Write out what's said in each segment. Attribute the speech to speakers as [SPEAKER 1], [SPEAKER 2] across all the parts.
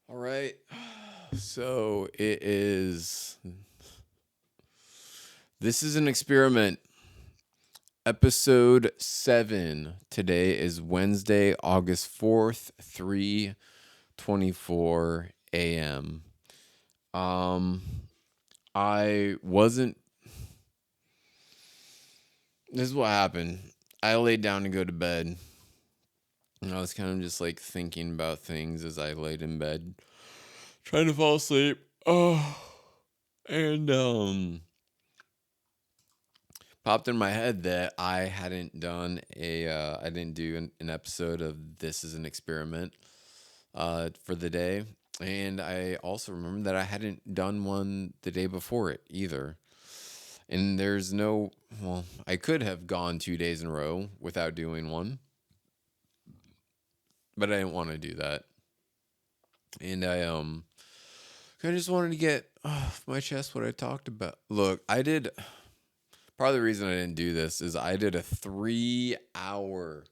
[SPEAKER 1] All right. So it is. This is an experiment. Episode 7. Today is Wednesday, August 4th, 3:24 a.m. Um I wasn't This is what happened. I laid down to go to bed. And I was kind of just like thinking about things as I laid in bed, trying to fall asleep. Oh, and popped in my head that I hadn't done I didn't do an episode of This is an Experiment for the day. And I also remember that I hadn't done one the day before it either. And I could have gone 2 days in a row without doing one, but I didn't want to do that. And I just wanted to get off my chest what I talked about. Look, part of the reason I didn't do this is I did a 3 hour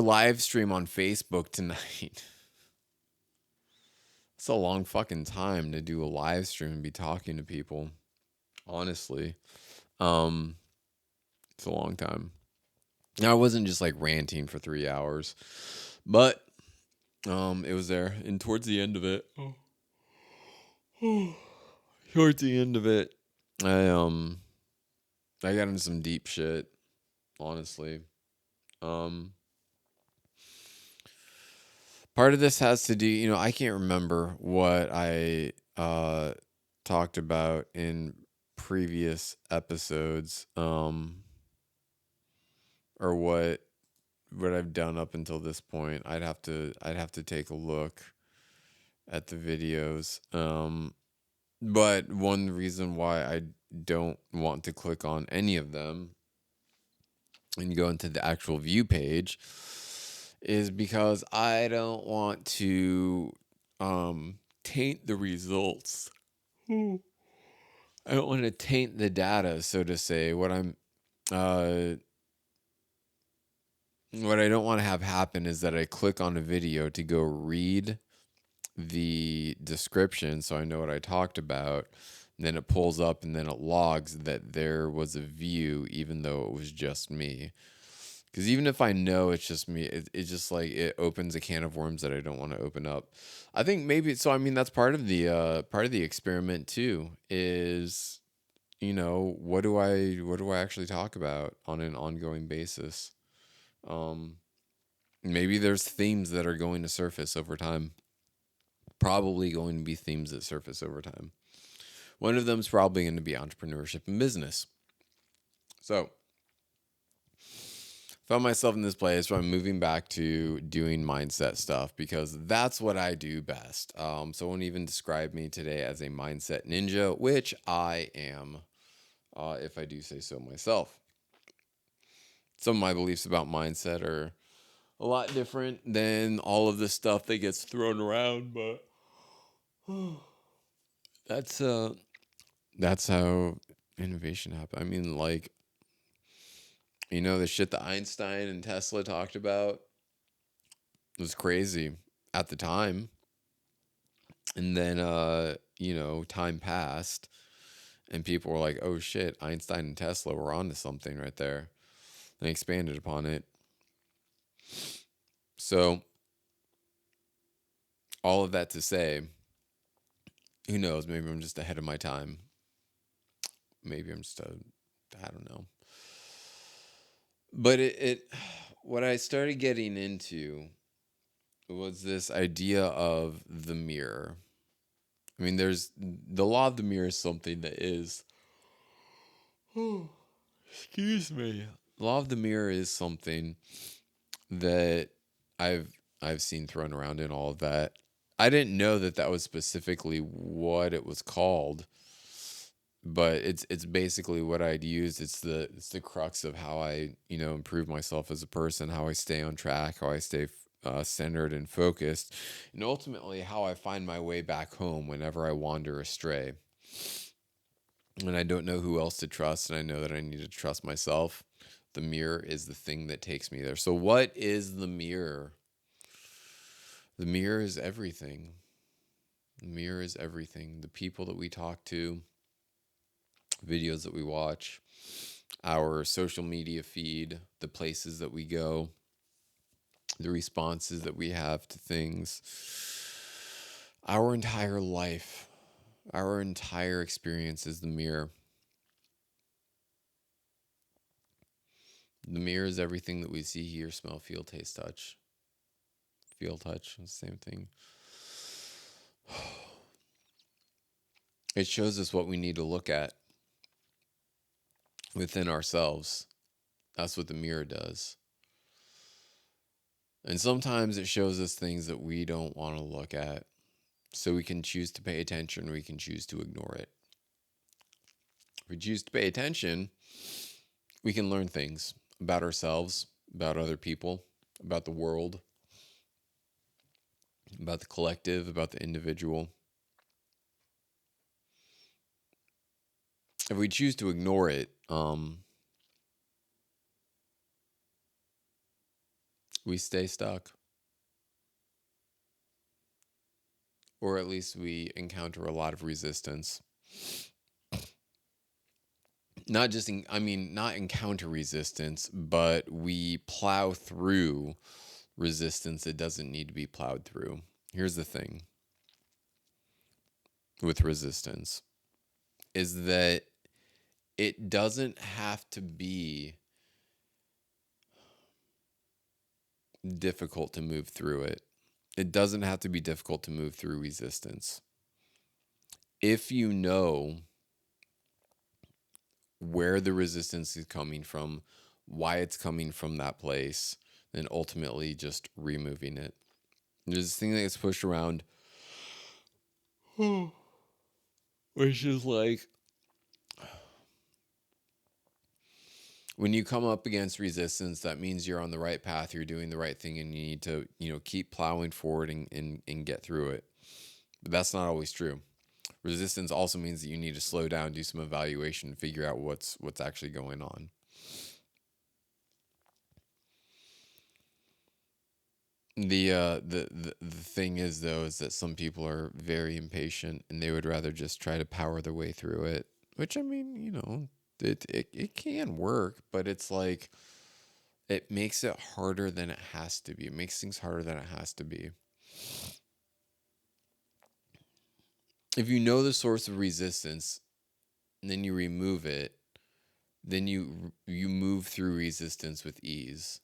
[SPEAKER 1] live stream on Facebook tonight. It's a long fucking time to do a live stream and be talking to people. Honestly, um, it's a long time. Now I wasn't just like ranting for 3 hours, but it was there, and towards the end of it, towards the end of it, I um, I got into some deep shit. Honestly, um, part of this has to do, I can't remember what I talked about in previous episodes, or what I've done up until this point. I'd have to take a look at the videos. But one reason why I don't want to click on any of them and go into the actual view page is because I don't want to taint the results. I don't want to taint the data, so to say. Uh, what I don't want to have happen is that I click on a video to go read the description so I know what I talked about. And then it pulls up and then it logs that there was a view, even though it was just me. Because even if I know it's just me, it's just like it opens a can of worms that I don't want to open up. I think maybe so. I mean, that's part of the experiment too. Is what do I actually talk about on an ongoing basis? Um, Maybe there's themes that are going to surface over time. Probably going to be themes that surface over time. One of them is probably going to be entrepreneurship and business. So found myself in this place where I'm moving back to doing mindset stuff because that's what I do best. Someone even described me today as a mindset ninja, which I am, if I do say so myself. Some of my beliefs about mindset are a lot different than all of the stuff that gets thrown around, but that's that's how innovation happens. I mean, like, the shit that Einstein and Tesla talked about was crazy at the time. And then time passed and people were like, "Oh shit, Einstein and Tesla were onto something right there." They expanded upon it. So, all of that to say, who knows, maybe I'm just ahead of my time. Maybe I'm just I don't know. But it what I started getting into was this idea of the mirror. I mean, there's the law of the mirror is something that is excuse me. Law of the mirror is something that I've I've seen thrown around in all of that. I didn't know that that was specifically what it was called, but it's basically what I'd use. It's the crux of how I improve myself as a person, how I stay on track, how I stay centered and focused, and ultimately how I find my way back home whenever I wander astray. And I don't know who else to trust, and I know that I need to trust myself. The mirror is the thing that takes me there. So, what is the mirror? The mirror is everything. The mirror is everything. The people that we talk to, videos that we watch, our social media feed, the places that we go, the responses that we have to things, our entire life, our entire experience is the mirror. The mirror is everything that we see, hear, smell, feel, taste, touch. Feel, touch, same thing. It shows us what we need to look at within ourselves. That's what the mirror does. And sometimes it shows us things that we don't want to look at. So we can choose to pay attention, we can choose to ignore it. If we choose to pay attention, we can learn things about ourselves, about other people, about the world, about the collective, about the individual. If we choose to ignore it, we stay stuck. Or at least we encounter a lot of resistance. Not just, not encounter resistance, but we plow through resistance that doesn't need to be plowed through. Here's the thing with resistance is that it doesn't have to be difficult to move through it. It doesn't have to be difficult to move through resistance. If you know where the resistance is coming from, why it's coming from that place, then ultimately just removing it. There's this thing that gets pushed around, which is like when you come up against resistance, that means you're on the right path, you're doing the right thing, and you need to, keep plowing forward and get through it. But that's not always true. Resistance also means that you need to slow down, do some evaluation, figure out what's actually going on. The thing is though is that some people are very impatient and they would rather just try to power their way through it. Which it can work, but it's like it makes it harder than it has to be. It makes things harder than it has to be. If you know the source of resistance and then you remove it, then you move through resistance with ease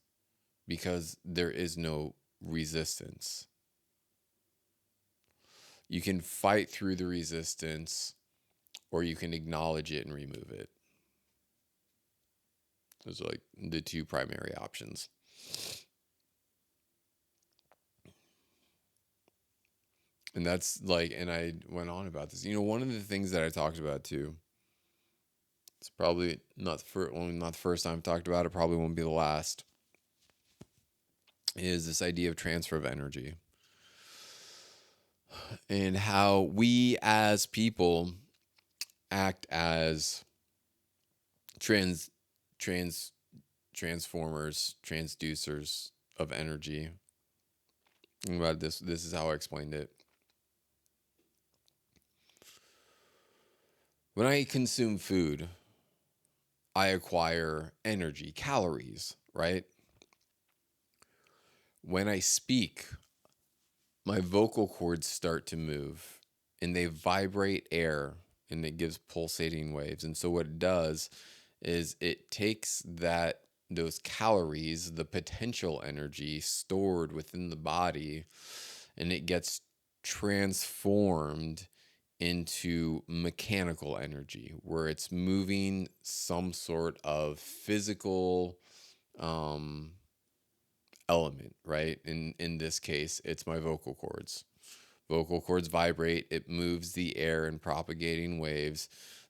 [SPEAKER 1] because there is no resistance. You can fight through the resistance or you can acknowledge it and remove it. Those are like the two primary options. And that's like, and I went on about this. One of the things that I talked about too, it's probably not the first time I've talked about it, probably won't be the last, is this idea of transfer of energy. And how we as people act as transformers, transducers of energy. Think about this. This is how I explained it. When I consume food, I acquire energy, calories, right? When I speak, my vocal cords start to move and they vibrate air and it gives pulsating waves. And so what it does is it takes those calories, the potential energy stored within the body, and it gets transformed into mechanical energy where it's moving some sort of physical element, right? In this case, it's my vocal cords. Vocal cords vibrate, it moves the air in propagating waves.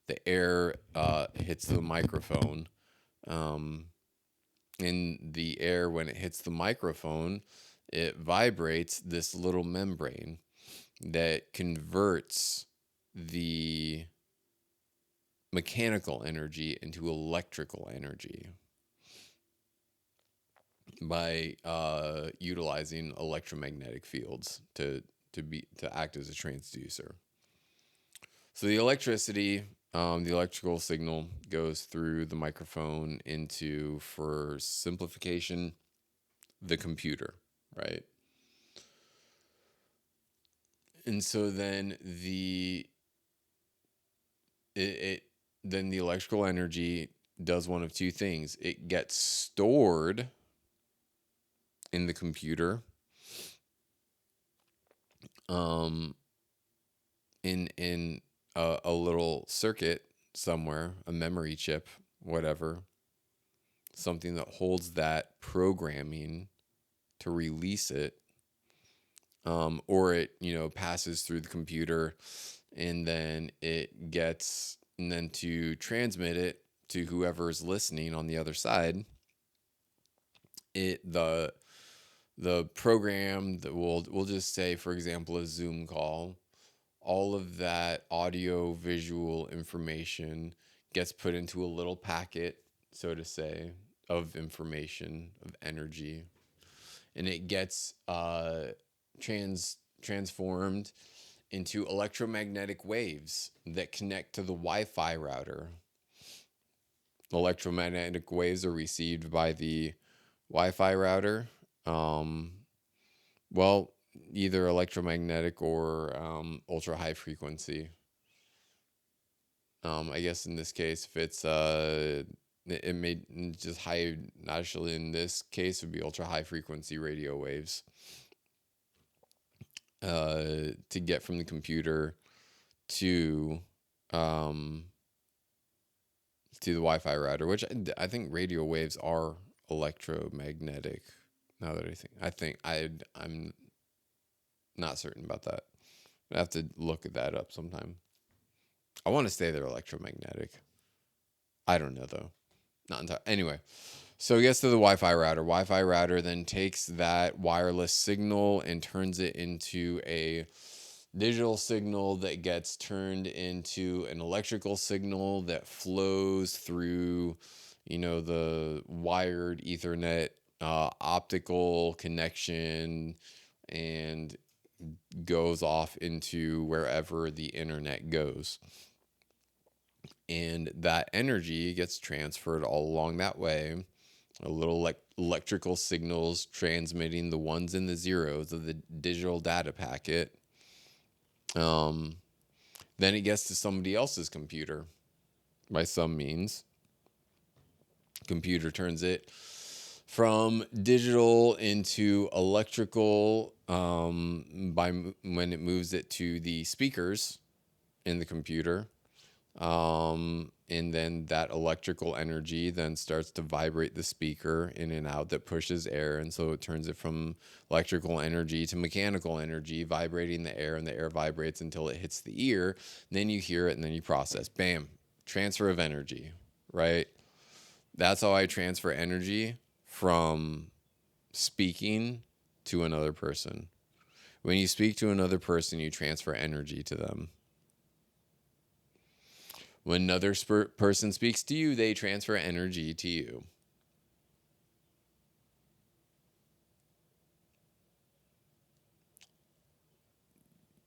[SPEAKER 1] The air hits the microphone. In the air, when it hits the microphone, it vibrates this little membrane that converts the mechanical energy into electrical energy. by utilizing electromagnetic fields to act as a transducer. So the electricity, the electrical signal goes through the microphone into, for simplification, the computer, right? And so then it then the electrical energy does one of two things. It gets stored in the computer, um, in a little circuit somewhere, a memory chip, whatever, something that holds that programming to release it, or it passes through the computer, and then to transmit it to whoever's listening on the other side. The program that we'll just say, for example, a Zoom call, all of that audio visual information gets put into a little packet, so to say, of information, of energy, and it gets transformed into electromagnetic waves that connect to the Wi-Fi router. Electromagnetic waves are received by the Wi-Fi router. Well, either electromagnetic or ultra high frequency. I guess in this case, if it's it may just high. Actually, in this case, it would be ultra high frequency radio waves. To get from the computer to the Wi-Fi router, which I think radio waves are electromagnetic. Now that I'm not certain about that. I have to look that up sometime. I want to say they're electromagnetic. I don't know though. Not entirely. Anyway, so it gets to the Wi-Fi router. Wi-Fi router then takes that wireless signal and turns it into a digital signal that gets turned into an electrical signal that flows through, the wired Ethernet optical connection, and goes off into wherever the internet goes. And that energy gets transferred all along that way. A little electrical signals transmitting the ones and the zeros of the digital data packet. Then it gets to somebody else's computer by some means. Computer turns it from digital into electrical when it moves it to the speakers in the computer. And then that electrical energy then starts to vibrate the speaker in and out, that pushes air. And so it turns it from electrical energy to mechanical energy, vibrating the air, and the air vibrates until it hits the ear. And then you hear it, and then you process. Bam. Transfer of energy, right? That's how I transfer energy from speaking to another person. When you speak to another person, you transfer energy to them. When another person speaks to you, they transfer energy to you.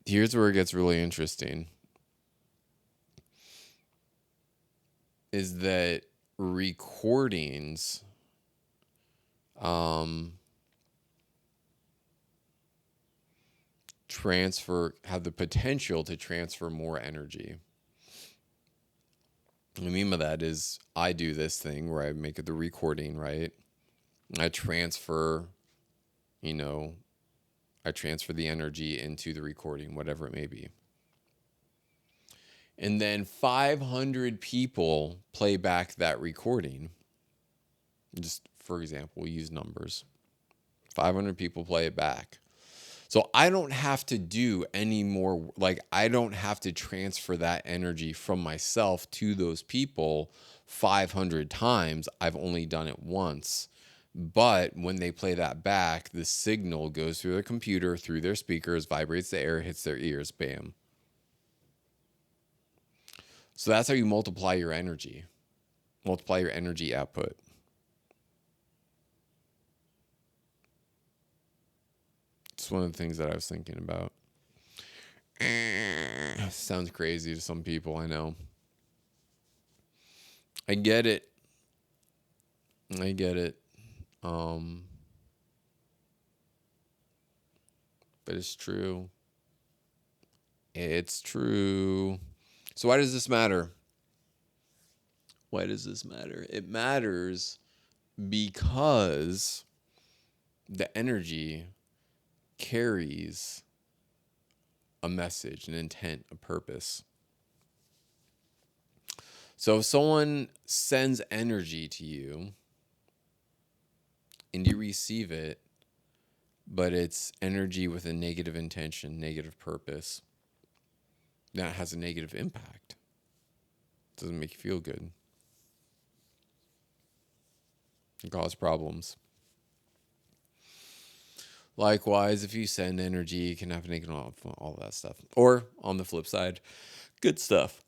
[SPEAKER 1] Here's where it gets really interesting. Is that recordings have the potential to transfer more energy. What I mean by that is, I do this thing where I make the recording, right? I transfer the energy into the recording, whatever it may be. And then 500 people play back that recording. Just for example, we'll use numbers. 500 people play it back. So I don't have to do any more, I don't have to transfer that energy from myself to those people 500 times. I've only done it once. But when they play that back, the signal goes through their computer, through their speakers, vibrates the air, hits their ears, bam. So that's how you multiply your energy output. It's one of the things that I was thinking about. Sounds crazy to some people, I know. I get it. I get it. Um, but it's true. It's true. So why does this matter? Why does this matter? It matters because the energy carries a message, an intent, a purpose. So if someone sends energy to you and you receive it, but it's energy with a negative intention, negative purpose, that has a negative impact. It doesn't make you feel good. It causes problems. Likewise, if you send energy, it can have negative, all that stuff. Or on the flip side, good stuff.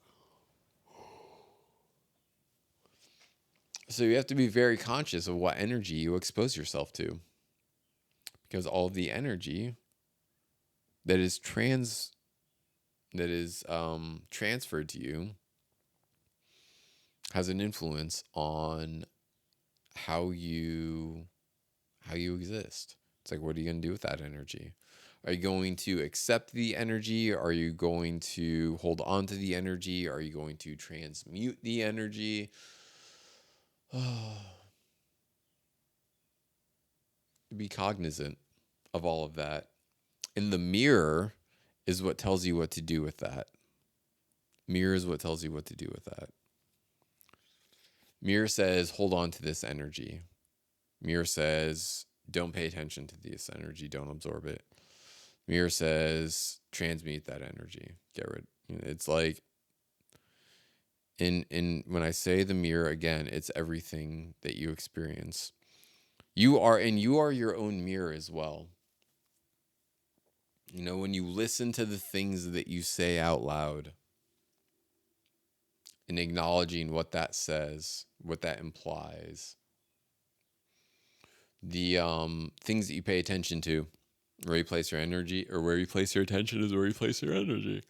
[SPEAKER 1] So you have to be very conscious of what energy you expose yourself to, because all the energy that is transferred to you has an influence on how you exist. It's like, what are you going to do with that energy? Are you going to accept the energy? Are you going to hold on to the energy? Are you going to transmute the energy? Be cognizant of all of that. And the mirror is what tells you what to do with that. Mirror is what tells you what to do with that. Mirror says, hold on to this energy. Mirror says, don't pay attention to this energy. Don't absorb it. Mirror says, transmute that energy. Get rid. It's like, in when I say the mirror again, it's everything that you experience. You are your own mirror as well. When you listen to the things that you say out loud and acknowledging what that says, what that implies, the things that you pay attention to, where you place your energy, or where you place your attention is where you place your energy.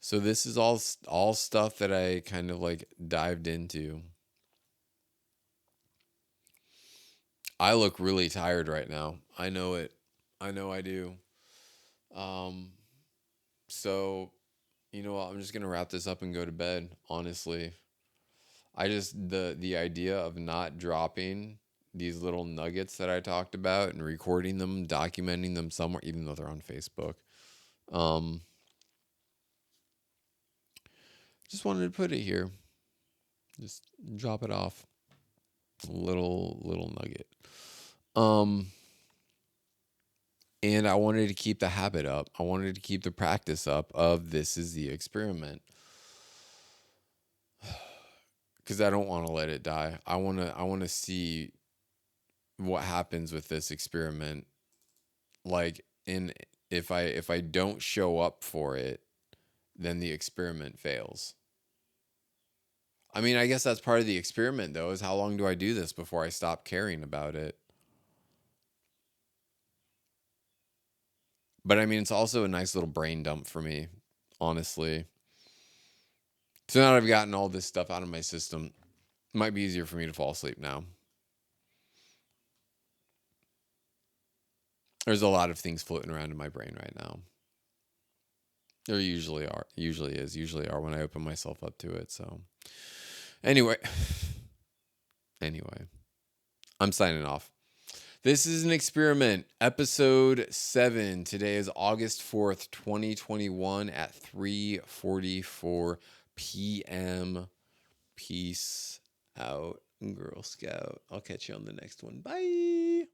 [SPEAKER 1] So this is all stuff that I kind of like dived into. I look really tired right now. I know it. I know I do. Um, so you know what? I'm just gonna wrap this up and go to bed. Honestly, I just the idea of not dropping these little nuggets that I talked about and recording them, documenting them somewhere, even though they're on Facebook. Um, just wanted to put it here. Just drop it off. Little nugget. Um, and I wanted to keep the habit up. I wanted to keep the practice up of this is the experiment. Because I don't want to let it die. I want to see what happens with this experiment. Like, if I don't show up for it, then the experiment fails. I mean, I guess that's part of the experiment, though, is how long do I do this before I stop caring about it? But I mean, it's also a nice little brain dump for me, honestly. So now that I've gotten all this stuff out of my system, it might be easier for me to fall asleep now. There's a lot of things floating around in my brain right now. There usually are when I open myself up to it. So anyway, I'm signing off. This is an experiment, episode 7. Today is August 4th, 2021 at 3:44 p.m. Peace out, Girl Scout. I'll catch you on the next one. Bye.